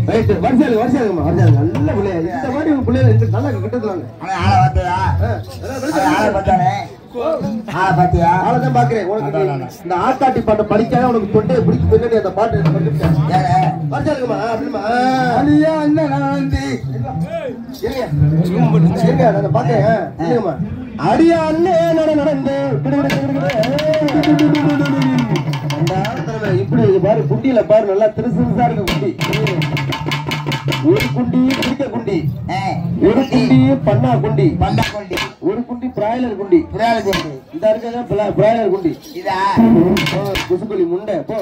Right வருஷம் நல்ல பிள்ளையா இந்த மாதிரி பிள்ளைங்க நல்லா கிட்டதுலாங்க ஆளை பார்த்தியா ஆளை பார்த்தானே ஆளை பார்த்தியா ஆளை தான் பாக்குறேன் உனக்கு இந்த ஆத்தாட்டி பாட்டை படிக்காத உனக்கு தொண்டை பிடிச்சி பின்னாடி அந்த பாட்டு வருஷமா அப்படிமா அழியா அண்ணன் வந்து இருங்க நான் பாத்தேன் இல்லையம்மா அடியா அண்ணன் நடந்து இப்படி பாரு குண்டியில பாரு நல்லா திருசா இருக்கு குண்டி ஒரு குண்டி பிடிக்க குண்டி ஒரு குண்டி பண்ணா குண்டி ஒரு குண்டி பிராய்லர் குண்டி இந்த இருக்க பிராய்லர் குண்டி குசுக்குழி முண்டை போ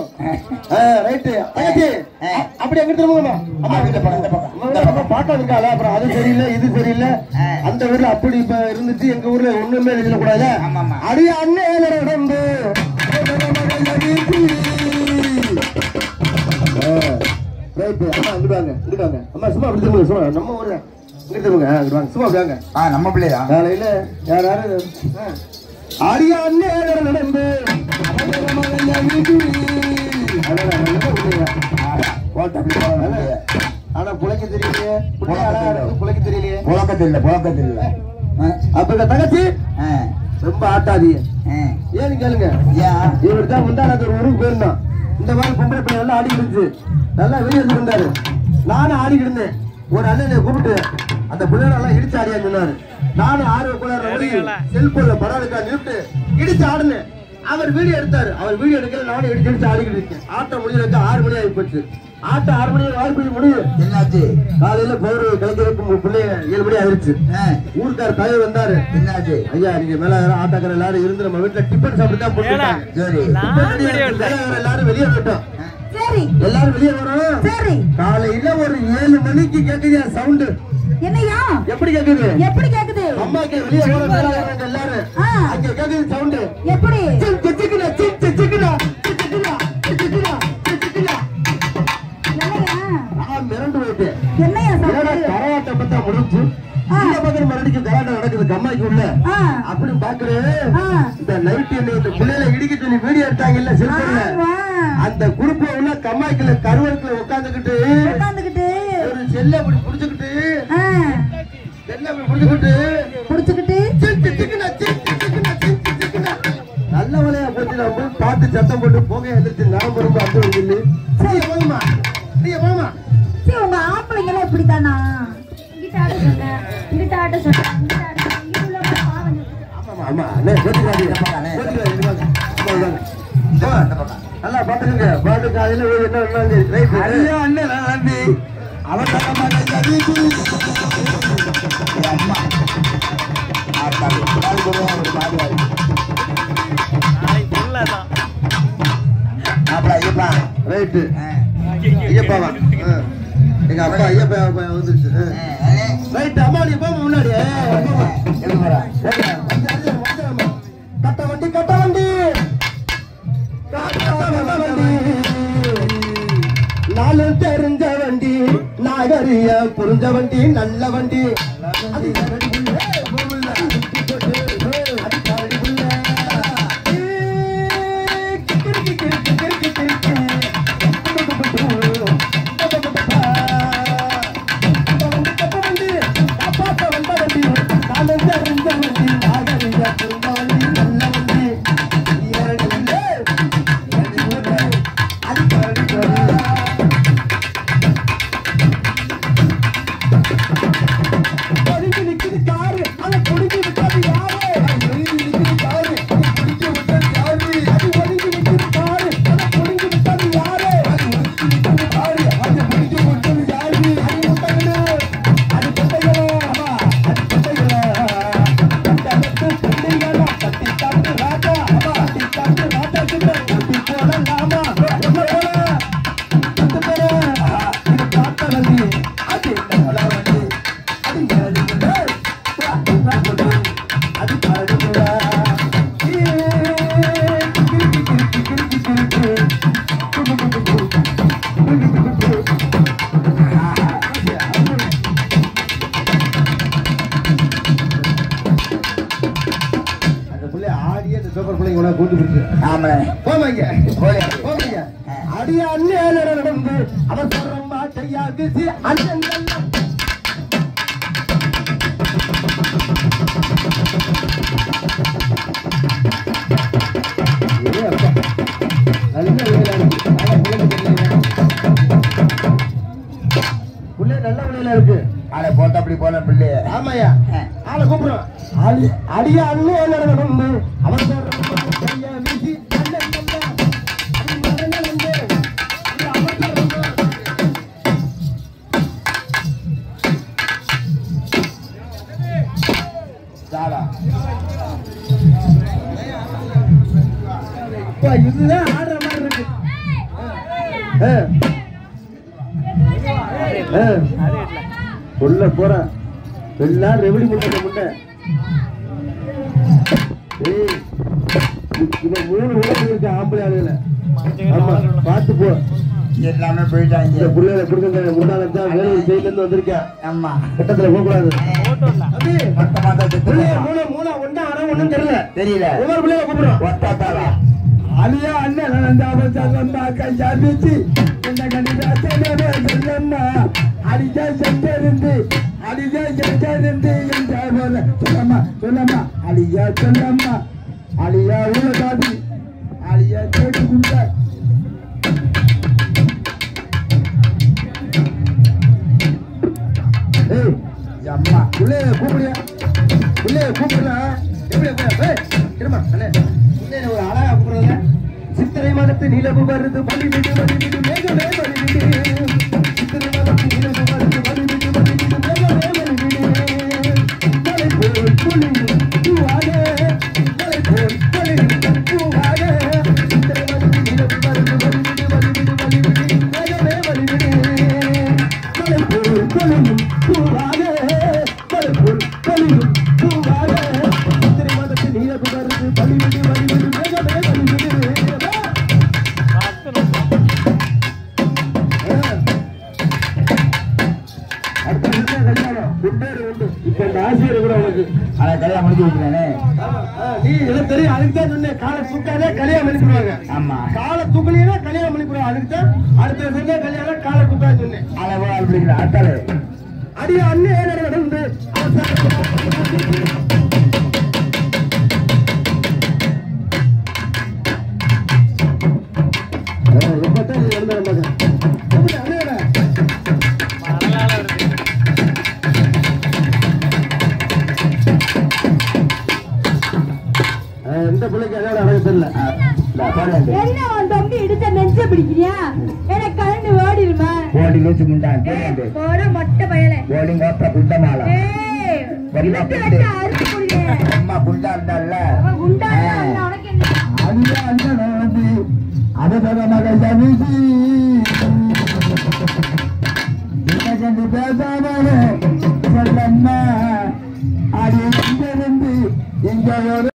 ரைட்டு அப்படி எங்க திரும்ப பாட்டம் இருக்கால அப்புறம் அது சரியில்லை இது சரியில்லை அந்த ஊர்ல அப்படி இப்ப இருந்துச்சு எங்க ஊர்ல ஒண்ணுமே எழுத கூடாது அடியா அண்ணன் நடந்து அம்மா சும்மா அப்படி திரும்ப சும்மா நம்ம ஊர்ல சும்மா அப்படியாங்க நம்ம பிள்ளையா காலையில யாராரு ஆடியா அண்ணன் நடந்து ஆனா புழைக்க தெரியலையே புழைக்க தெரியலையே புழக்க தெரியல அப்ப தங்கச்சி ரொம்ப ஆட்டாதிய ஏன்னு கேளுங்க இவர் தான் முந்தானது ஒரு ஊருக்கு போயிருந்தான் இந்த மாதிரி பொம்பளை பையன் எல்லாம் ஆடிக்கிட்டு இருந்துச்சு நல்லா வெளியே இருந்தாரு நானும் ஆடிக்கிட்டு இருந்தேன் ஒரு அண்ணனை கூப்பிட்டு அந்த பிள்ளைகளெல்லாம் இடிச்சு ஆடியான்னு சொன்னாரு நானும் ஆர்வ செல்போன்ல படம் எடுக்க நிறுத்து இடிச்சு ஆடுனேன் அவர் வீடியோ எடுத்தாரு அவர் வீடியோ எடுக்கல நானும் இடிச்சு ஆடிக்கிட்டு இருக்கேன் ஆட்டம் முடிஞ்சு 6 மணி ஆகி போச்சு ஆட்டம் 6 மணி வாய்ப்பு முடியும் என்னாச்சு காலையில போர் கலைஞருக்கு பிள்ளைய 7 மணி ஆயிடுச்சு ஊருக்கார் தலைவர் வந்தாரு என்னாச்சு ஐயா நீங்க மேல ஆட்டக்கார எல்லாரும் இருந்து நம்ம வீட்டுல டிஃபன் சாப்பிட்டு தான் போட்டுட்டாங்க எல்லாரும் வெளியே போயிட்டோம் எல்லாரும் வெளியே வரோம் காலையில ஒரு 7 மணிக்கு கேக்குது சவுண்ட் என்னையா எப்படி கேக்குது அம்மாக்கு வெளியே வரோம் எல்லாரும் அங்க கேக்குது சவுண்ட் எப்படி மிரண்டு போயிட்டேன் கரகாட்டம் பத்தா முடிஞ்சு இந்த பக்கம் மறுபடிக்கு கராட்டம் நடக்குது கம்மாய்க்கு உள்ள அப்படி பாக்குறேன் இந்த நைட் இந்த பிள்ளைல இடிக்க சொல்லி வீடியோ எடுத்தாங்கல்ல செல்போன்ல அந்த குரூப்ல உள்ள கம்மாய்க்குள்ள கருவறுக்குள்ள உட்காந்துக்கிட்டு ஒரு செல்ல அப்படி புடிச்சுக்கிட்டு நல்ல வலையா போச்சு நம்ம பாட்டு சத்தம் போட்டு போக எதிர்த்து நான் ரொம்ப அர்த்தம் சொல்லி போகுமா நீங்க போமா உங்க ஆம்பளைங்க இப்படித்தானா நல்லா பாத்துக்கங்க பாட்டு காலையில என்ன அண்ணன் அவன் ரைட்டு ஐயப்பாவா எங்க அப்பா ஐயப்பா வந்துருச்சு ரைட் அம்மா நீ போக முன்னாடி கட்ட வண்டி நாலு தெரிஞ்ச வண்டி நாகரிய புரிஞ்ச வண்டி நல்ல வண்டி அடியா அண்ணன் நடந்து அவசரம் மாட்டை ஐயா கிசி அண்ணன் நல்ல விலையில இருக்கு. ஆளை போட்ட அப்படி போல பிள்ளை. ஆமாயா, ஆளை கூப்பிடுறோம். அடியா அண்ணு நடந்து அவர் வீசி இதுதான் ஆடுற மாதிரி இருக்கு. உள்ள போற எல்லாம் ரெவடி முட்டை முட்டை. இவன் 3 உலகம் இருக்கு ஆம்பளை ஆளுல. ஆமா பார்த்து போ. எல்லாமே போயிட்டாங்க. இந்த புள்ளையில கொடுக்க முன்னால்தான் வேலூர் ஜெயில இருந்து வந்திருக்கேன். ஆமா கட்டத்துல போக கூடாது. ஒன்னும் தெரியல. ஒவ்வொரு பிள்ளைய கூப்பிடுறோம். ஒட்டாத்தாரா அலியா அண்ணன் என்ன கண்டிப்பா சொல்லம்மா அடிஜா சென்றிருந்து சொல்லம்மா சொல்லம்மா அலியா சொல்லம்மா அலியா உள்ள காதி அலியா கேட்டு குண்ட அம்மா பிள்ளைய கூப்பிடலாம் எப்படி ஒரு அழகா கூப்பிடுறதுல சித்திரை மாதத்து நிலவு வருது வலிவிடு மேகமே வலிவிடு சித்திரை மாதத்து நிலவு வருது வலிவிடு மேகமே வலிவிடு மலை போல் பொழியும் பூவாக மலை போல் பொழியும் பூவாக சித்திரை மாதத்து நிலவு வருது வலிவிடு மேகமே வலிவிடு மலை போல் பொழியும் பூவாக மலை போல் பொழியும் பூவாக சித்திரை மாதத்து நிலவு வருது வலிவிடு மேகமே வலிவிடு. இப்ப இந்த ஆசிரியர் கூட உனக்கு கல்யாணம் முடிச்சு விட்டுறானே. நீ எல்லாம் தெரியும். அதுக்குதான் சொன்னேன் காலை தூக்காதே கல்யாணம் பண்ணிடுவாங்க. ஆமா காலை தூக்கலீங்கன்னா கல்யாணம் பண்ணிடுவாங்க. அதுக்குதான் அடுத்த வருஷம் கல்யாணம் காலை தூக்காது சொன்னேன். அளவு அப்படிங்கிற ஆட்டாளு அடிய அண்ணன் நடந்து எப்பத்தான் இறந்த மகன் எந்த பிள்ளைக்கு ஏதாவது அழகு தெரியல. என்ன உன் தம்பி இடிச்ச நெஞ்ச பிடிக்கிறியா? எனக்கு கலந்து ஓடிடுமா? ஓடி லூசு முண்டான் போட மொட்டை பயலே. ஓடி மொத்த குண்டமாலா அம்மா குண்டா இருந்தால அவன் குண்டா இருந்தா உனக்கு என்ன? அந்த அந்த வந்து அத மக ஜமிசி கண்டு பேசாம சொல்லம்மா அது எங்க இருந்து எங்க